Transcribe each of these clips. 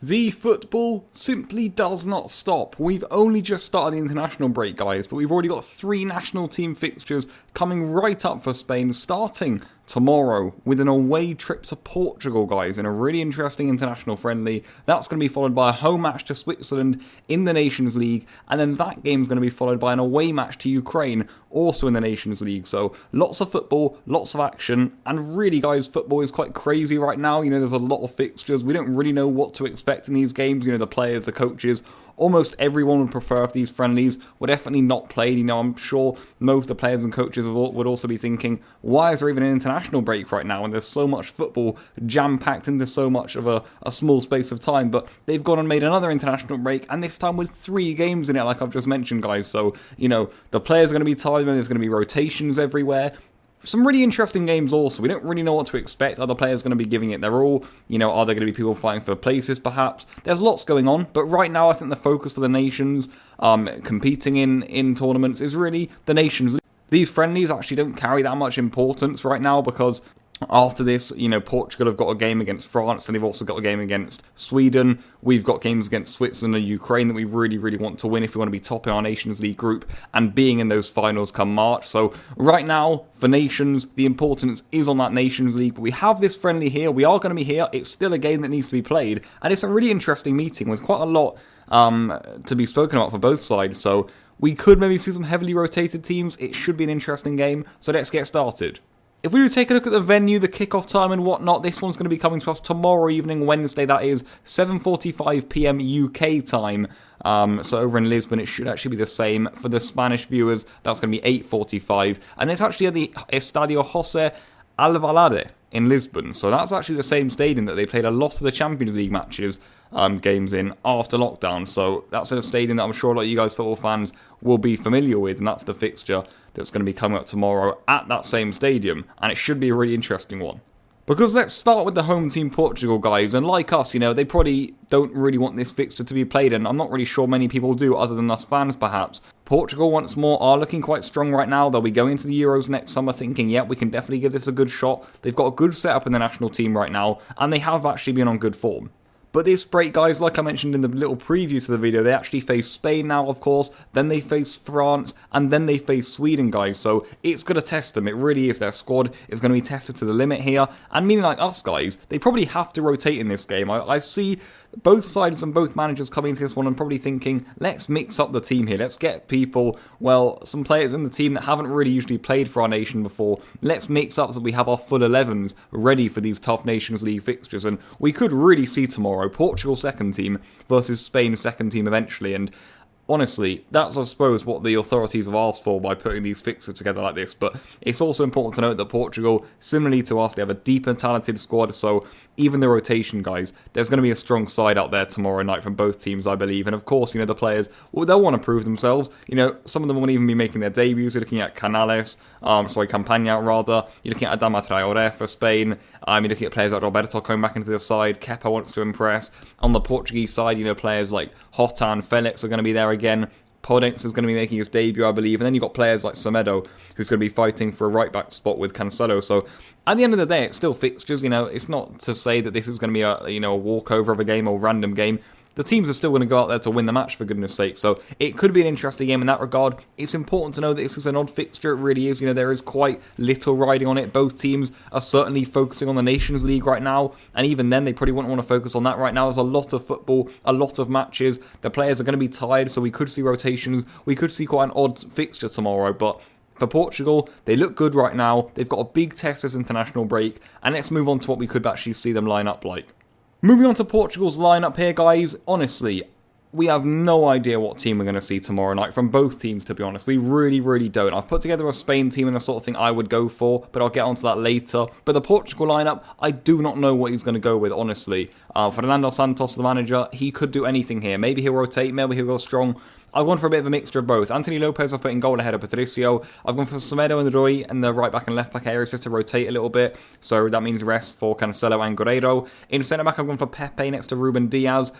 The football simply does not stop. We've only just started the international break, guys, but we've already got 3 national team fixtures coming right up for Spain, starting tomorrow with an away trip to Portugal, guys, in a really interesting international friendly. That's going to be followed by a home match to Switzerland in the Nations League, and then that game's going to be followed by an away match to Ukraine, also in the Nations League. So lots of football, lots of action, and really, guys, football is quite crazy right now. You know, there's a lot of fixtures. We don't really know what to expect in these games. You know, the players, the coaches, almost everyone would prefer if these friendlies were definitely not played. You know, I'm sure most of the players and coaches would also be thinking, why is there even an international break right now? And there's so much football jam-packed into so much of a small space of time. But they've gone and made another international break, and this time with 3 games in it, like I've just mentioned, guys. So, you know, the players are going to be tired, and there's going to be rotations everywhere. Some really interesting games also. We don't really know what to expect. Are the players going to be giving it their all? You know, are there going to be people fighting for places perhaps? There's lots going on, but right now I think the focus for the nations competing in tournaments is really the Nations League. These friendlies actually don't carry that much importance right now because after this, you know, Portugal have got a game against France, and they've also got a game against Sweden. We've got games against Switzerland and Ukraine that we really, really want to win if we want to be top in our Nations League group and being in those finals come March. So right now, for nations, the importance is on that Nations League. But we have this friendly here. We are going to be here. It's still a game that needs to be played. And it's a really interesting meeting with quite a lot to be spoken about for both sides. So we could maybe see some heavily rotated teams. It should be an interesting game. So let's get started. If we do take a look at the venue, the kickoff time and whatnot, this one's going to be coming to us tomorrow evening, Wednesday, that is 7:45 PM UK time. So over in Lisbon, it should actually be the same. For the Spanish viewers, that's going to be 8:45. And it's actually at the Estadio José Alvalade in Lisbon. So that's actually the same stadium that they played a lot of the Champions League matches games in after lockdown. So that's a stadium that I'm sure a lot of you guys football fans will be familiar with, and that's the fixture that's going to be coming up tomorrow at that same stadium, and it should be a really interesting one. Because let's start with the home team, Portugal, guys, and like us, you know, they probably don't really want this fixture to be played, and I'm not really sure many people do, other than us fans, perhaps. Portugal, once more, are looking quite strong right now. They'll be going into the Euros next summer thinking, yeah, we can definitely give this a good shot. They've got a good setup in the national team right now, and they have actually been on good form. But this break, guys, like I mentioned in the little preview to the video, they actually face Spain now, of course, then they face France, and then they face Sweden, guys. So it's going to test them. It really is. Their squad is going to be tested to the limit here. And meaning like us, guys, they probably have to rotate in this game. I see both sides and both managers coming to this one and probably thinking, let's mix up the team here. Let's get people, well, some players in the team that haven't really usually played for our nation before. Let's mix up so we have our full 11s ready for these tough Nations League fixtures. And we could really see tomorrow Portugal's second team versus Spain's second team eventually. And honestly, that's, I suppose, what the authorities have asked for by putting these fixtures together like this. But it's also important to note that Portugal, similarly to us, they have a deep and talented squad. So even the rotation, guys, there's going to be a strong side out there tomorrow night from both teams, I believe. And of course, you know, the players, well, they'll want to prove themselves. You know, some of them won't even be making their debuts. You're looking at Campaña rather. You're looking at Adama Traoré for Spain. You're looking at players like Roberto coming back into the side. Kepa wants to impress. On the Portuguese side, you know, players like Hotan, Felix are going to be there again. Podence is going to be making his debut, I believe. And then you've got players like Semedo, who's going to be fighting for a right-back spot with Cancelo. So at the end of the day, it's still fixtures. You know, it's not to say that this is going to be a walkover of a game or random game. The teams are still going to go out there to win the match, for goodness sake. So it could be an interesting game in that regard. It's important to know that this is an odd fixture. It really is. You know, there is quite little riding on it. Both teams are certainly focusing on the Nations League right now. And even then, they probably wouldn't want to focus on that right now. There's a lot of football, a lot of matches. The players are going to be tired, so we could see rotations. We could see quite an odd fixture tomorrow. But for Portugal, they look good right now. They've got a big test this international break. And let's move on to what we could actually see them line up like. Moving on to Portugal's lineup here, guys. Honestly, we have no idea what team we're going to see tomorrow night from both teams, to be honest. We really, really don't. I've put together a Spain team and the sort of thing I would go for, but I'll get onto that later. But the Portugal lineup, I do not know what he's going to go with, honestly. Fernando Santos, the manager, he could do anything here. Maybe he'll rotate, maybe he'll go strong. I've gone for a bit of a mixture of both. Anthony Lopez I've put in goal ahead of Patricio. I've gone for Semedo and Rui in the right back and left back areas just to rotate a little bit. So that means rest for Cancelo and Guerreiro. In centre back I've gone for Pepe next to Ruben Diaz.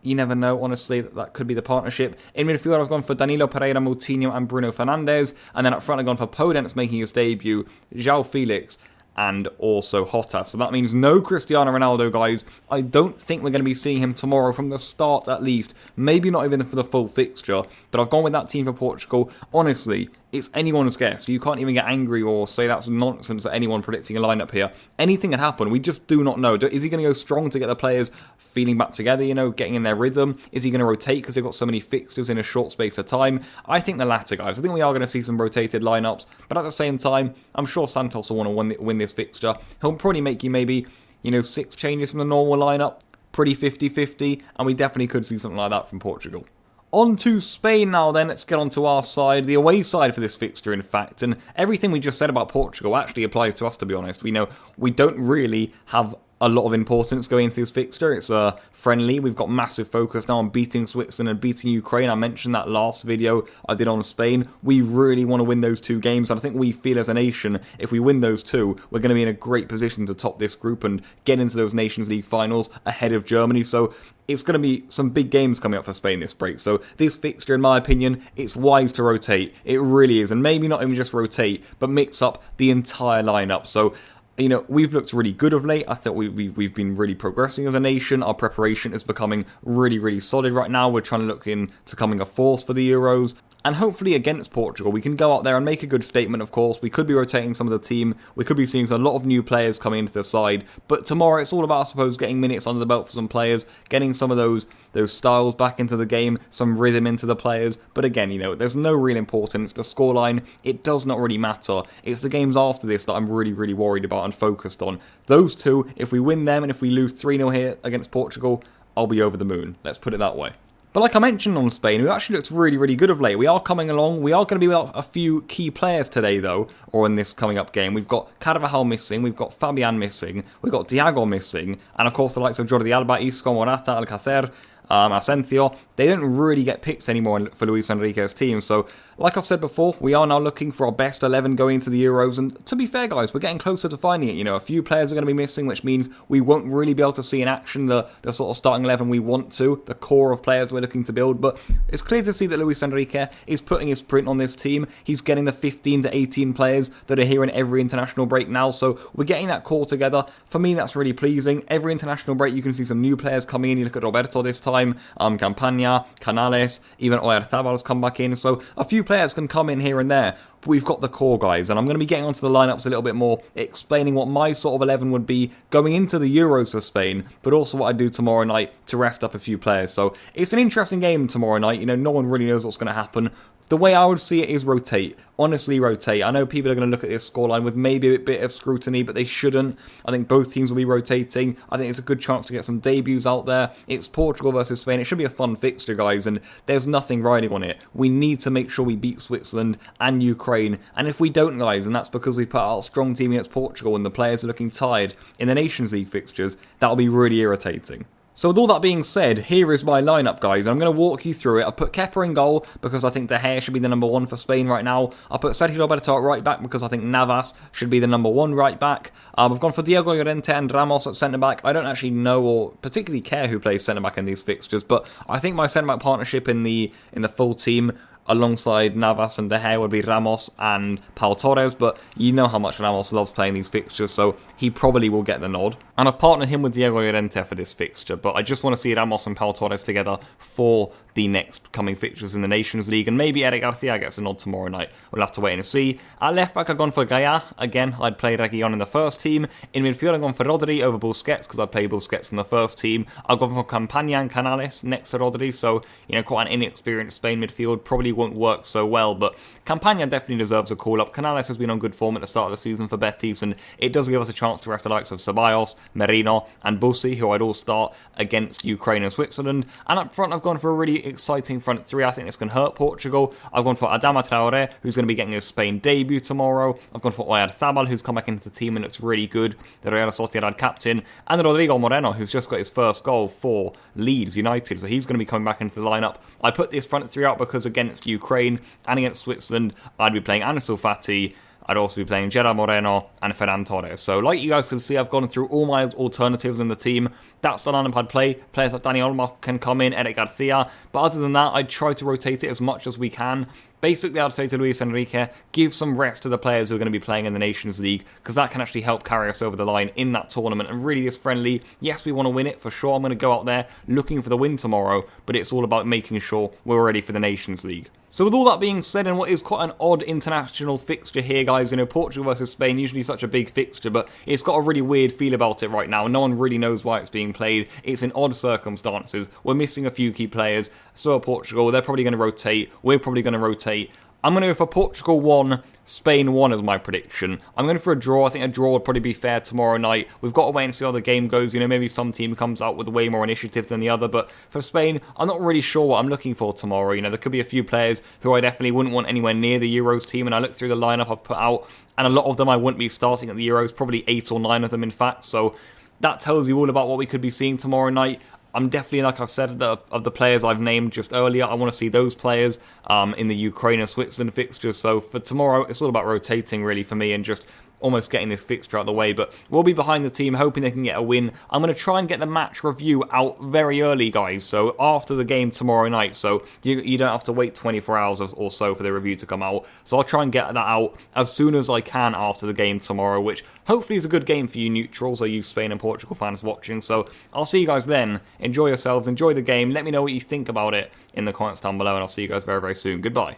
You never know, honestly, that could be the partnership. In midfield I've gone for Danilo Pereira, Moutinho and Bruno Fernandes. And then up front I've gone for Podence making his debut, João Felix and also Jota. So that means no Cristiano Ronaldo, guys. I don't think we're going to be seeing him tomorrow from the start at least. Maybe not even for the full fixture, but I've gone with that team for Portugal. Honestly, it's anyone's guess. You can't even get angry or say that's nonsense at anyone predicting a lineup here. Anything can happen. We just do not know. Is he going to go strong to get the players feeling back together, you know, getting in their rhythm? Is he going to rotate because they've got so many fixtures in a short space of time? I think the latter, guys. I think we are going to see some rotated lineups, but at the same time, I'm sure Santos will want to win this fixture. He'll probably make you maybe, you know, 6 changes from the normal lineup. Pretty 50-50, and we definitely could see something like that from Portugal. On to Spain now then, let's get on to our side, the away side for this fixture in fact, and everything we just said about Portugal actually applies to us, to be honest. We know we don't really have a lot of importance going into this fixture. It's friendly. We've got massive focus now on beating Switzerland and beating Ukraine. I mentioned that last video I did on Spain. We really want to win those 2 games, and I think we feel as a nation, if we win those 2, we're going to be in a great position to top this group and get into those Nations League finals ahead of Germany. So it's going to be some big games coming up for Spain this break. So this fixture, in my opinion, it's wise to rotate. It really is. And maybe not even just rotate, but mix up the entire lineup. So, you know, we've looked really good of late. I thought we've been really progressing as a nation. Our preparation is becoming really, really solid right now. We're trying to look into coming a force for the Euros. And hopefully against Portugal, we can go out there and make a good statement, of course. We could be rotating some of the team. We could be seeing a lot of new players coming into the side. But tomorrow, it's all about, I suppose, getting minutes under the belt for some players, getting some of those styles back into the game, some rhythm into the players. But again, you know, there's no real importance. The scoreline, it does not really matter. It's the games after this that I'm really, really worried about and focused on. Those 2, if we win them and if we lose 3-0 here against Portugal, I'll be over the moon. Let's put it that way. But like I mentioned on Spain, we actually looked really, really good of late. We are coming along. We are going to be without a few key players today, though, or in this coming up game. We've got Carvajal missing, we've got Fabian missing, we've got Thiago missing, and of course the likes of Jordi Alba, Isco, Morata, Alcacer, Asensio. They don't really get picks anymore for Luis Enrique's team. So, like I've said before, we are now looking for our best 11 going into the Euros. And to be fair, guys, we're getting closer to finding it. You know, a few players are going to be missing, which means we won't really be able to see in action the sort of starting 11 we want to, the core of players we're looking to build. But it's clear to see that Luis Enrique is putting his print on this team. He's getting the 15 to 18 players that are here in every international break now. So we're getting that core together. For me, that's really pleasing. Every international break, you can see some new players coming in. You look at Roberto this time, Campagna, Canales, even Oyarzábal's come back in. So a few players can come in here and there. But we've got the core, guys, and I'm going to be getting onto the lineups a little bit more, explaining what my sort of 11 would be going into the Euros for Spain, but also what I do tomorrow night to rest up a few players. So it's an interesting game tomorrow night. You know, no one really knows what's going to happen. The way I would see it is rotate. Honestly, rotate. I know people are going to look at this scoreline with maybe a bit of scrutiny, but they shouldn't. I think both teams will be rotating. I think it's a good chance to get some debuts out there. It's Portugal versus Spain. It should be a fun fixture, guys, and there's nothing riding on it. We need to make sure we beat Switzerland and Ukraine, and if we don't, guys, and that's because we put out a strong team against Portugal and the players are looking tired in the Nations League fixtures, that'll be really irritating. So with all that being said, here is my lineup, guys. I'm going to walk you through it. I put Kepa in goal because I think De Gea should be the number 1 for Spain right now. I put Sergio Roberto at right back because I think Navas should be the number 1 right back. I've gone for Diego Llorente and Ramos at centre back. I don't actually know or particularly care who plays centre back in these fixtures, but I think my centre back partnership in the full team alongside Navas and De Gea would be Ramos and Pau Torres, but you know how much Ramos loves playing these fixtures, so he probably will get the nod. And I've partnered him with Diego Llorente for this fixture, but I just want to see Ramos and Pau Torres together for the next coming fixtures in the Nations League, and maybe Eric Garcia gets a nod tomorrow night. We'll have to wait and see. At left back, I've gone for Gaia. Again, I'd play Reguilon in the first team. In midfield, I've gone for Rodri over Busquets because I'd play Busquets in the first team. I've gone for Campagna and Canales next to Rodri, so, you know, quite an inexperienced Spain midfield. Probably won't work so well, but Campagna definitely deserves a call-up. Canales has been on good form at the start of the season for Betis, and it does give us a chance to rest the likes of Ceballos, Merino, and Bussi, who I'd all start against Ukraine and Switzerland. And up front, I've gone for a really exciting front three. I think this can hurt Portugal. I've gone for Adama Traore, who's going to be getting his Spain debut tomorrow. I've gone for Oyarzábal, who's come back into the team and looks really good, the Real Sociedad captain. And Rodrigo Moreno, who's just got his first goal for Leeds United, so he's going to be coming back into the lineup. I put this front three out because against Ukraine and against Switzerland, I'd be playing Ansu Fati. I'd also be playing Gerard Moreno and Ferran Torres. So like you guys can see, I've gone through all my alternatives in the team. That's the lineup I'd play. Players like Dani Olmo can come in, Eric Garcia. But other than that, I'd try to rotate it as much as we can. Basically, I'd say to Luis Enrique, give some rest to the players who are going to be playing in the Nations League, because that can actually help carry us over the line in that tournament. And really, this friendly, yes, we want to win it for sure. I'm going to go out there looking for the win tomorrow, but it's all about making sure we're ready for the Nations League. So with all that being said, and what is quite an odd international fixture here, guys, Portugal versus Spain, usually such a big fixture, but it's got a really weird feel about it right now. No one really knows why it's being played. It's in odd circumstances. We're missing a few key players. So are Portugal. They're probably going to rotate. We're probably going to rotate. I'm going to go for Portugal 1, Spain 1 as my prediction. I'm going for a draw. I think a draw would probably be fair tomorrow night. We've got to wait and see how the game goes. Maybe some team comes out with way more initiative than the other. But for Spain, I'm not really sure what I'm looking for tomorrow. There could be a few players who I definitely wouldn't want anywhere near the Euros team. And I look through the lineup I've put out, and a lot of them I wouldn't be starting at the Euros. Probably 8 or 9 of them, in fact. So that tells you all about what we could be seeing tomorrow night. I'm definitely, like I've said, of the players I've named just earlier, I want to see those players in the Ukraine and Switzerland fixtures. So for tomorrow, it's all about rotating, really, for me, and just almost getting this fixture out of the way. But we'll be behind the team, hoping they can get a win. I'm going to try and get the match review out very early, guys, so after the game tomorrow night, so you don't have to wait 24 hours or so for the review to come out. So I'll try and get that out as soon as I can after the game tomorrow, which hopefully is a good game for you neutrals or you Spain and Portugal fans watching. So I'll see you guys then. Enjoy yourselves, enjoy the game. Let me know what you think about it in the comments down below, and I'll see you guys very, very soon. Goodbye.